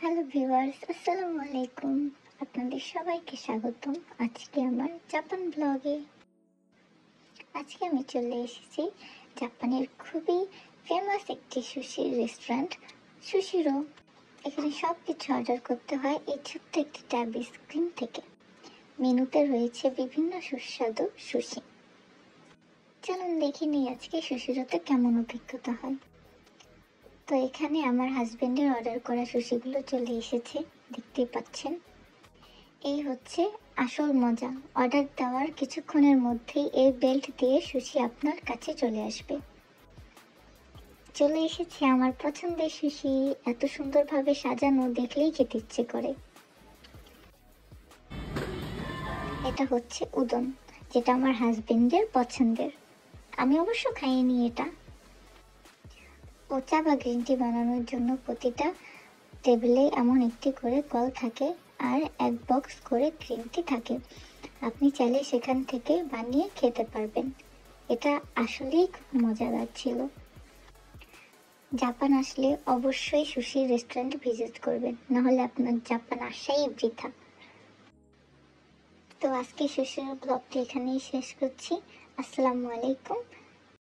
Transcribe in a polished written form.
Hello viewers, আসসালামু আলাইকুম। আপনাদের সবাইকে স্বাগতম আজকে আমার জাপান ব্লগে। আজকে আমি চলে এসেছি জাপানের খুবই ফেমাস একটি সুশি রেস্টুরেন্ট সুশিরো। এখানে সব কিছু অর্ডার করতে হয় এই ছোট্ট একটি ট্যাব স্ক্রিন থেকে। মেনুতে রয়েছে বিভিন্ন সুস্বাদু সুশি। চলুন দেখে নিই আজকে সুশিরোতে কেমন অভিজ্ঞতা হয়। তো এখানে আমার হাজবেন্ডের অর্ডার করা সুশিগুলো চলে এসেছে, দেখতেই পাচ্ছেন। এই হচ্ছে আসল মজা, অর্ডার দেওয়ার কিছুক্ষণের মধ্যেই এই বেল্ট দিয়ে সুশি আপনার কাছে চলে আসবে। চলে এসেছে আমার পছন্দের সুশি, এত সুন্দরভাবে সাজানো, দেখলেই খেতে ইচ্ছে করে। এটা হচ্ছে উদন, যেটা আমার হাজবেন্ডের পছন্দের। আমি অবশ্য খাইনি এটা। ও চা বা গ্রিন টি বানানোর জন্য প্রতিটা টেবিলে এমন একটি করে কল থাকে আর এক বক্স করে গ্রিন টি থাকে। আপনি চাইলে সেখান থেকে বানিয়ে খেতে পারবেন। এটা আসলেই খুব মজাদার ছিল। জাপান আসলে অবশ্যই সুশি রেস্টুরেন্ট ভিজিট করবেন, নাহলে আপনার জাপান আসাই বৃথা। তো আজকে সুশির ব্লগটি এখানেই শেষ করছি। আসসালামু আলাইকুম।